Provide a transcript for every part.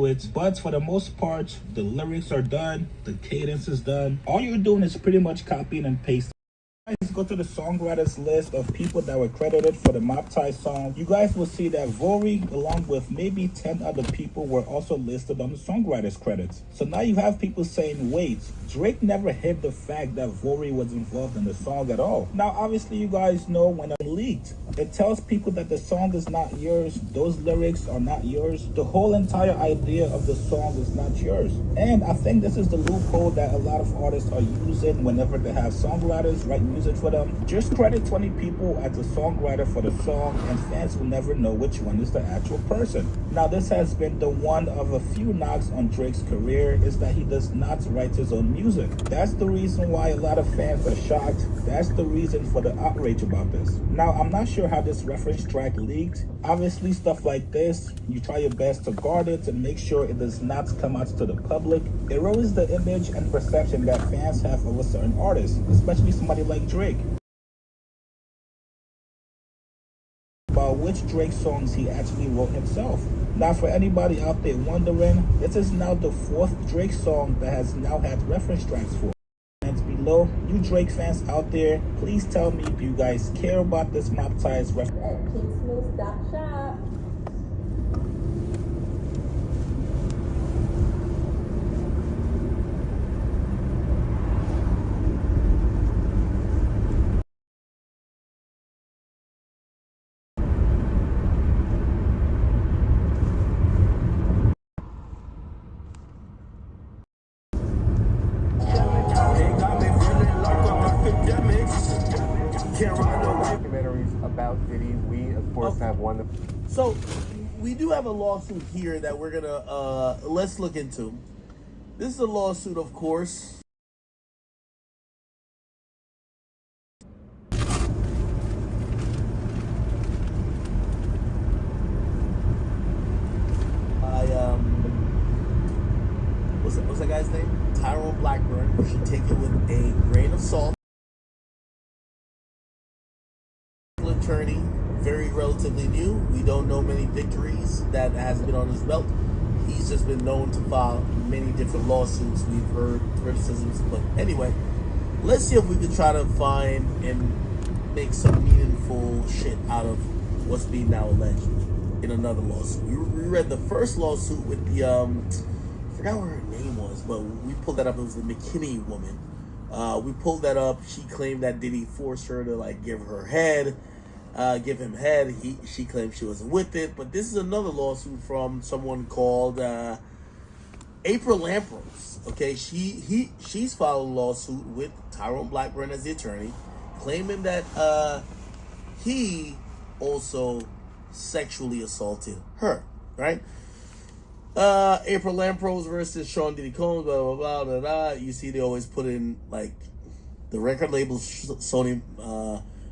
it, but for the most part, the lyrics are done, the cadence is done. All you're doing is pretty much copying and pasting. Guys, go to the songwriters list of people that were credited for the Mob Tie song. You guys will see that Vori, along with maybe 10 other people, were also listed on the songwriters credits. So now you have people saying, wait, Drake never hid the fact that Vori was involved in the song at all. Now, obviously, you guys know when it leaked, it tells people that the song is not yours, those lyrics are not yours, the whole entire idea of the song is not yours. And I think this is the loophole that a lot of artists are using whenever they have songwriters write music for them. Just credit 20 people as a songwriter for the song, and fans will never know which one is the actual person. Now, this has been the one of a few knocks on Drake's career, is that he does not write his own music. That's the reason why a lot of fans are shocked. That's the reason for the outrage about this. Now, I'm not sure how this reference track leaked. Obviously, stuff like this, you try your best to guard it and make sure it does not come out to the public. It ruins the image and perception that fans have of a certain artist, especially somebody like Drake. About which Drake songs he actually wrote himself. Now, for anybody out there wondering, this is now the 4th Drake song that has now had reference tracks for. Below, you Drake fans out there, please tell me if you guys care about this Mob Ties reference. Shop. Documentaries about Diddy. We, of course, have one. So, we do have a lawsuit here that we're gonna let's look into. This is a lawsuit, of course. What's that guy's name? Tyrone Blackburn. You should take it with a grain of salt. Attorney, very relatively new. We don't know many victories that has been on his belt. He's just been known to file many different lawsuits. We've heard criticisms, but anyway, let's see if we can try to find and make some meaningful shit out of what's being now alleged in another lawsuit. We read the first lawsuit with the I forgot what her name was, but we pulled that up. It was the McKinney woman. We pulled that up. She claimed that Diddy forced her to like give him head. She claimed she wasn't with it. But this is another lawsuit from someone called April Lampros. Okay, she's filed a lawsuit with Tyrone Blackburn as the attorney, claiming that he also sexually assaulted her. Right? April Lampros versus Sean Diddy Combs. Blah blah blah blah blah. You see, they always put in like the record label Sony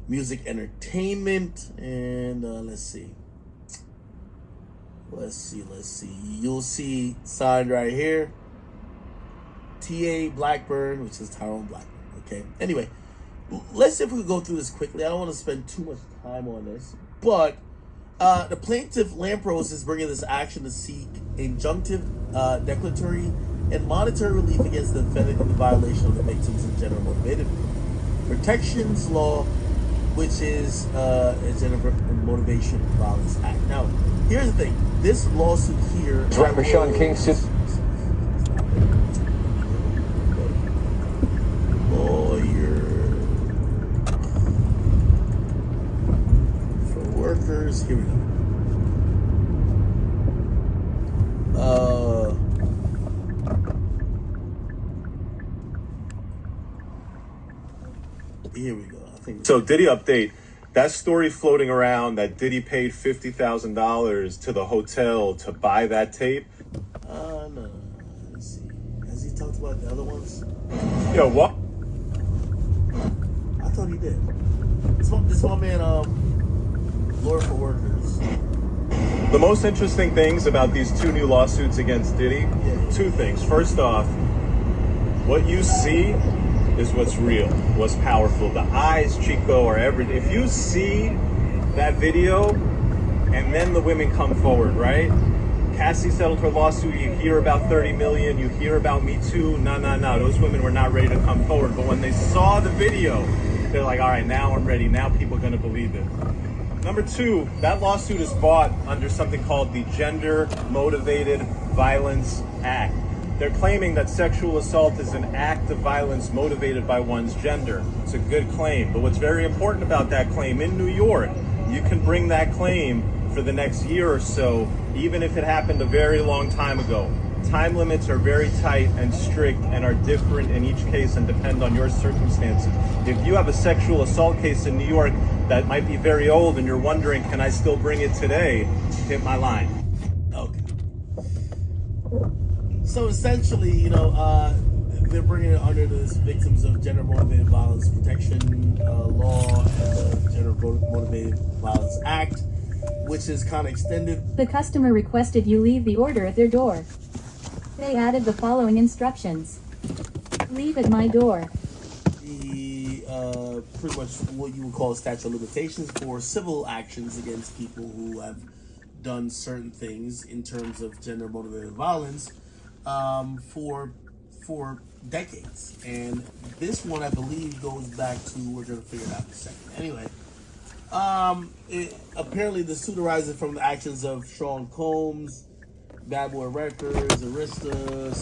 Music Entertainment, and let's see. You'll see signed right here, T.A. Blackburn, which is Tyrone Blackburn. Okay. Anyway, let's see if we can go through this quickly. I don't want to spend too much time on this, but the plaintiff Lampros is bringing this action to seek injunctive, declaratory, and monetary relief against the defendant in the violation of the Victims in General Motivated Protections Law, which is a General Motivation Violence Act. Now, here's the thing. This lawsuit here... Rapper Sean King just... Lawyer for workers. Here we go. Here we go. I think so. Diddy update. That story floating around that Diddy paid $50,000 to the hotel to buy that tape. No. Let's see. Has he talked about the other ones? Yo, what? I thought he did. This one man, lawyer for workers. The most interesting things about these 2 new lawsuits against Diddy, 2 things. First off, what you see is what's real, what's powerful. The eyes, Chico, are everything. If you see that video and then the women come forward, right? Cassie settled her lawsuit, you hear about 30 million, you hear about Me Too. No. Those women were not ready to come forward. But when they saw the video, they're like, all right, now I'm ready. Now people are going to believe it. Number two, that lawsuit is bought under something called the Gender Motivated Violence Act. They're claiming that sexual assault is an act of violence motivated by one's gender. It's a good claim. But what's very important about that claim, in New York, you can bring that claim for the next year or so, even if it happened a very long time ago. Time limits are very tight and strict and are different in each case and depend on your circumstances. If you have a sexual assault case in New York that might be very old and you're wondering, can I still bring it today? Hit my line. Okay. So essentially, they're bringing it under the Victims of Gender Motivated Violence Protection Law and the Gender Motivated Violence Act, which is kind of extended. The customer requested you leave the order at their door. They added the following instructions. Leave at my door. The pretty much what you would call a statute of limitations for civil actions against people who have done certain things in terms of gender motivated violence for decades. And this one, I believe, goes back to, we're going to figure it out in a second. Anyway, apparently the suit arises from the actions of Sean Combs, Bad Boy Records, Arista,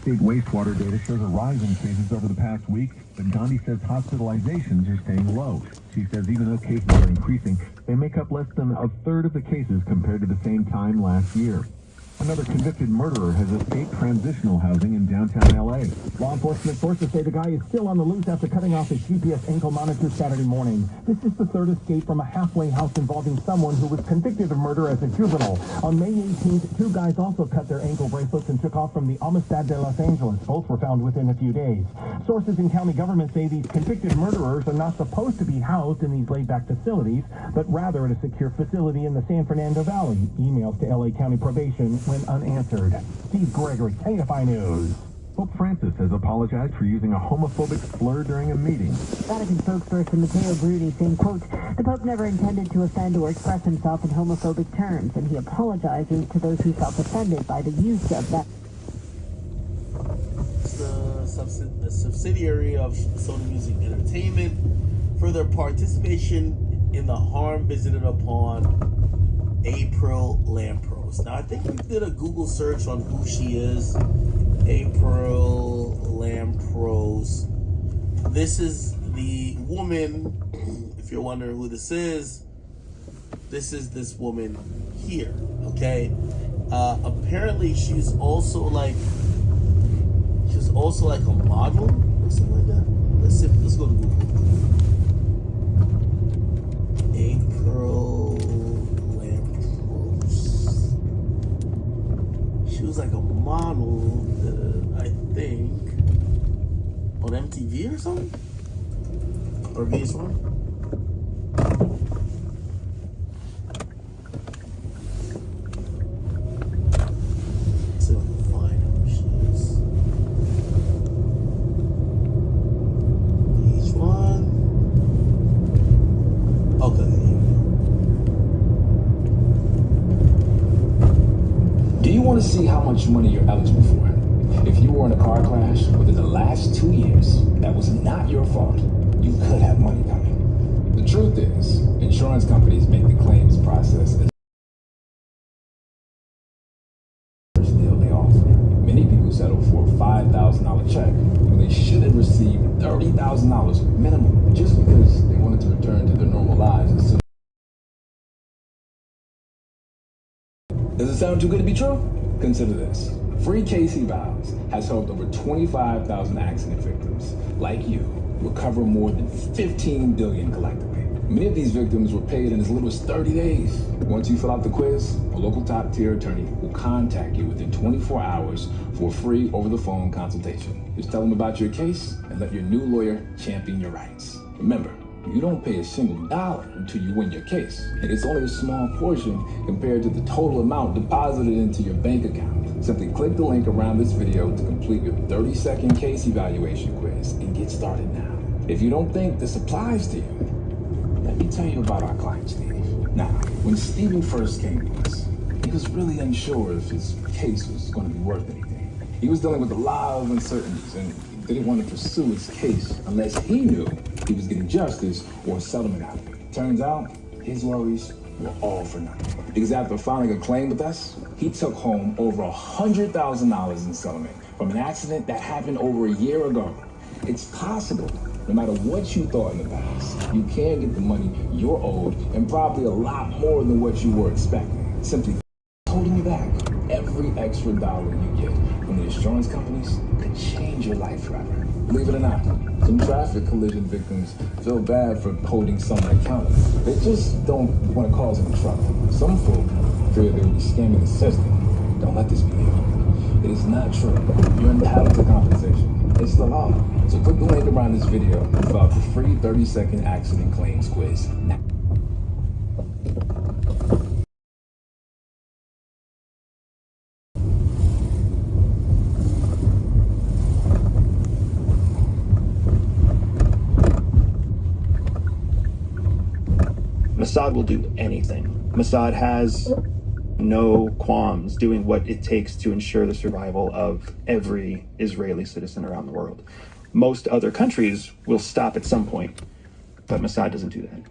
State wastewater data shows a rise in cases over the past week, but Gandhi says hospitalizations are staying low. She says even though cases are increasing, they make up less than a third of the cases compared to the same time last year. Another convicted murderer has escaped transitional housing in downtown L.A. Law enforcement sources say the guy is still on the loose after cutting off his GPS ankle monitor Saturday morning. This is the third escape from a halfway house involving someone who was convicted of murder as a juvenile. On May 18th, two guys also cut their ankle bracelets and took off from the Amistad de Los Angeles. Both were found within a few days. Sources in county government say these convicted murderers are not supposed to be housed in these laid-back facilities, but rather at a secure facility in the San Fernando Valley. Emails to L.A. County Probation went unanswered. Steve Gregory, KFI News. Pope Francis has apologized for using a homophobic slur during a meeting. Vatican spokesperson Matteo Bruni saying, quote, the Pope never intended to offend or express himself in homophobic terms, and he apologizes to those who felt offended by the use of that. The subsidiary of Sony Music Entertainment for their participation in the harm visited upon April Lampros. Now, I think we did a Google search on who she is. April Lampros. This is the woman, if you're wondering who this is this woman here, okay? Apparently, she's also like She's also like a model or something like that. Let's go to Google. April Lampros. She was like a model, I think, on MTV or something? Or VH1? So I can find who she is. VH1. Okay. Do you want to see how much money you're eligible for? If you were in a car crash within the last 2 years, that was not your fault. You could have money coming. The truth is, insurance companies make the claims process as first deal they offer. Many people settle for a $5,000 check when they should have received $30,000 minimum just because they wanted to return to their normal lives as soon. Does it sound too good to be true? Consider this. Free KC Valves has helped over 25,000 accident victims like you recover more than $15 billion collectively. Many of these victims were paid in as little as 30 days. Once you fill out the quiz, a local top-tier attorney will contact you within 24 hours for a free over-the-phone consultation. Just tell them about your case and let your new lawyer champion your rights. Remember, you don't pay a single dollar until you win your case, and it's only a small portion compared to the total amount deposited into your bank account. Simply click the link around this video to complete your 30-second case evaluation quiz and get started now. If you don't think this applies to you, let me tell you about our client, Steve. Now, when Steven first came to us, he was really unsure if his case was going to be worth anything. He was dealing with a lot of uncertainties and didn't want to pursue his case unless he knew he was getting justice or a settlement out of it. Turns out, his worries were all for nothing. Because after filing a claim with us, he took home over $100,000 in settlement from an accident that happened over a year ago. It's possible, no matter what you thought in the past, you can get the money you're owed and probably a lot more than what you were expecting. Simply holding you back. Every extra dollar you get from the insurance companies could change your life forever. Believe it or not, some traffic collision victims feel bad for holding someone accountable. They just don't want to cause any trouble. Some folk fear they'll be scamming the system. Don't let this be you. It is not true. You're entitled to compensation. It's the law. So click the link around this video and fill out the free 30-second accident claims quiz now. Mossad will do anything. Mossad has no qualms doing what it takes to ensure the survival of every Israeli citizen around the world. Most other countries will stop at some point, but Mossad doesn't do that.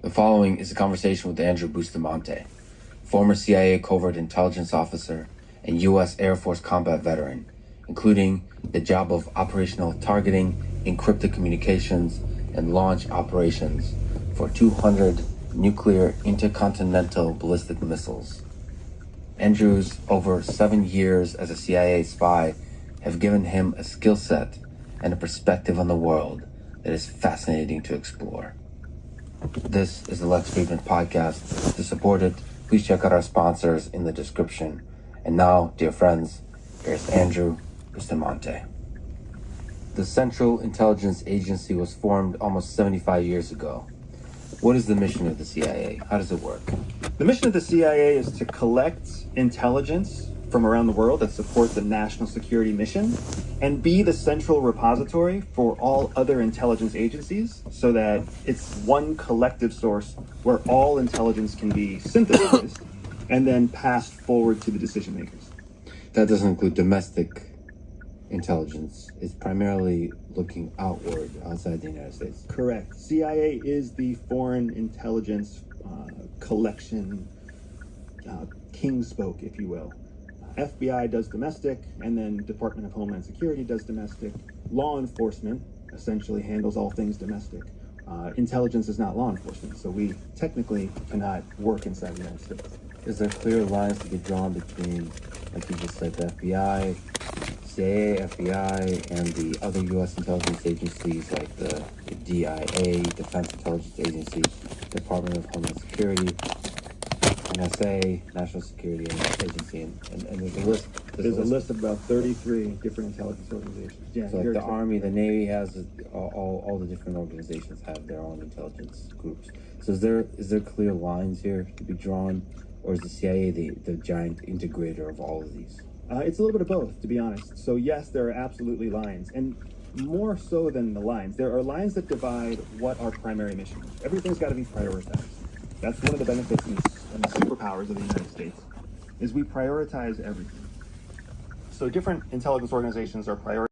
The following is a conversation with Andrew Bustamante, former CIA covert intelligence officer and U.S. Air Force combat veteran, including the job of operational targeting, encrypted communications, and launch operations for 200 nuclear intercontinental ballistic missiles. Andrew's over 7 years as a CIA spy have given him a skill set and a perspective on the world that is fascinating to explore. This is the Lex Friedman Podcast. To support it, please check out our sponsors in the description. And now, dear friends, here's Andrew Bustamante. The Central Intelligence Agency was formed almost 75 years ago. What is the mission of the CIA? How does it work? The mission of the CIA is to collect intelligence from around the world that support the national security mission and be the central repository for all other intelligence agencies so that it's one collective source where all intelligence can be synthesized and then passed forward to the decision makers. That doesn't include domestic intelligence. It's primarily looking outward outside the United States. Correct. CIA is the foreign intelligence collection king spoke, if you will. FBI does domestic, and then Department of Homeland Security does domestic. Law enforcement essentially handles all things domestic. intelligence is not law enforcement, so we technically cannot work inside the United States. Is there clear lines to be drawn between, like you just said, the FBI, CIA, FBI, and the other U.S. intelligence agencies like the DIA, Defense Intelligence Agency, Department of Homeland Security, NSA, National Security Agency, and there's a list. There's a list of about 33 different intelligence organizations. Yeah, So like the Army, the Navy has all the different organizations have their own intelligence groups. So is there clear lines here to be drawn, or is the CIA the giant integrator of all of these? It's a little bit of both, to be honest. So yes, there are absolutely lines, and more so than the lines, there are lines that divide what our primary mission is. Everything's got to be prioritized. That's one of the benefits and the superpowers of the United States, is we prioritize everything. So different intelligence organizations are prioritizing